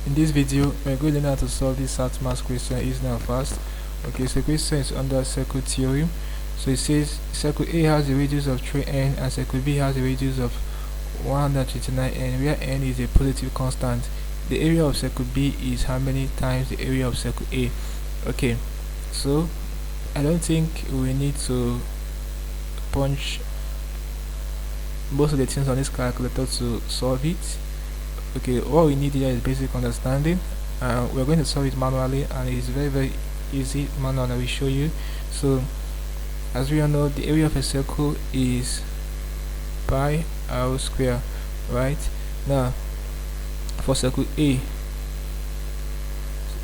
In this video, we're going to learn how to solve this short math question easy and fast. Okay, so the question is under circle theorem. So it says circle A has a radius of 3n and circle B has a radius of 129n, where n is a positive constant. The area of circle B is how many times the area of circle A? Okay, so I don't think we need to punch most of the things on this calculator to solve it. Okay, all we need here is basic understanding. We're going to solve it manually, and it's very easy manual. I will show you. So as we all know, the area of a circle is pi r square, right? Now for circle A,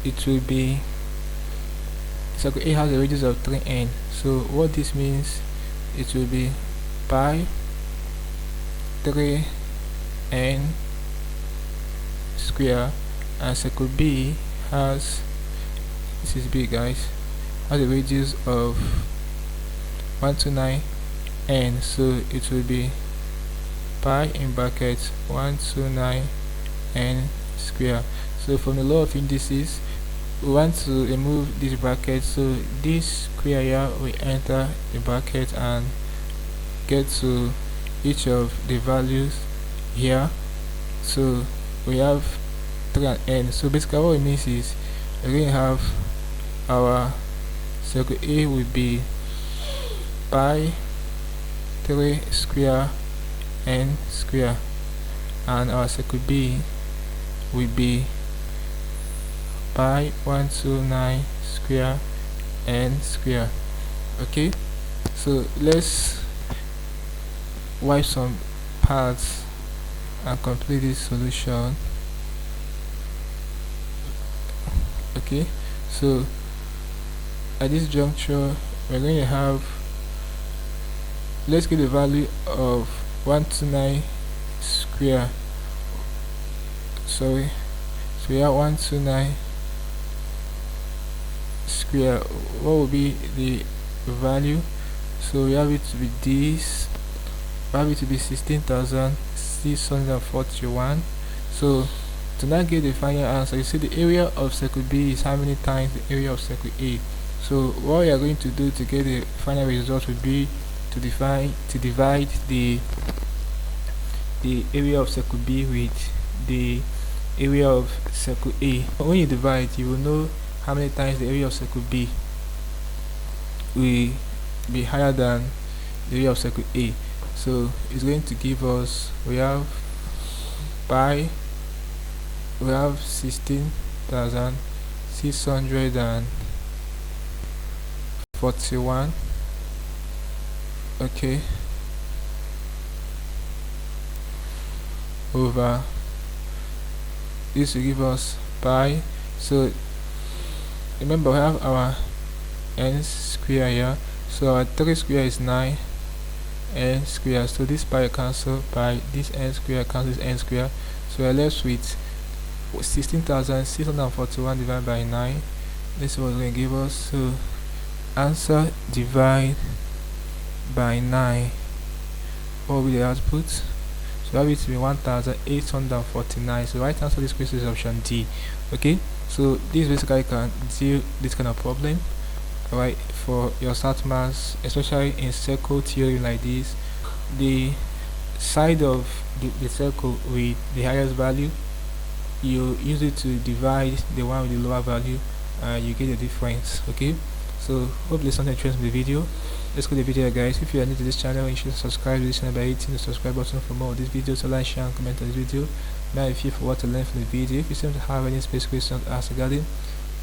it will be, circle A has a radius of 3n, so what this means, it will be pi 3n square, and circle B has, this is B guys, has a radius of 129n, so it will be pi in brackets 129n square. So from the law of indices, we want to remove this bracket, so this square here will enter the bracket and get to each of the values here. So we have 3 and n. So basically what it means is we're going to have our circle A will be pi 3 square n square, and our circle B will be pi 129 square n square. Okay, so let's wipe some parts and complete this solution. Okay, so at this juncture we're going to have, let's get the value of 129 square, sorry, so we have 129 square. What will be the value? So we have it to be this, we have it to be 16,641. So to now get the final answer, you see the area of circle B is how many times the area of circle A. So what we are going to do to get the final result will be to divide the area of circle B with the area of circle A. When you divide, you will know how many times the area of circle B will be higher than the area of circle A. So it's going to give us, we have 16,641. okay, over, this will give us pi. So remember we have our n square here, so our 3 square is 9 n square, so this pi cancel by this n square cancels n square, so we are left with 16,641 divided by 9. This is what it's going to give us. So answer divide by 9, what will be the output? So that will be 1,849. So the right answer to this question is option D. Okay, so this basically can deal this kind of problem, right, for your start maths, especially in circle theory like this. The side of the circle with the highest value, you use it to divide the one with the lower value, and you get the difference. Okay, so hopefully something interesting in the video. Let's go to the video guys. If you are new to this channel, you should subscribe to this channel by hitting the subscribe button for more of these videos. So like, share and comment on this video. Now if you for what to learn from the video, if you seem to have any specific questions to ask regarding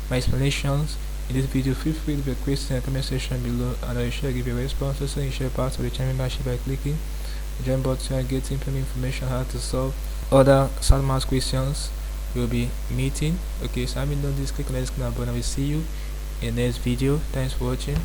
my explanations in this video, feel free to leave a question in the comment section below, and I will sure give you a response. Also you share part of the channel membership by clicking the join button and getting information how to solve other short math questions we'll be meeting. Okay, so I've been doing this, click on the screen button. I will see you in the next video. Thanks for watching.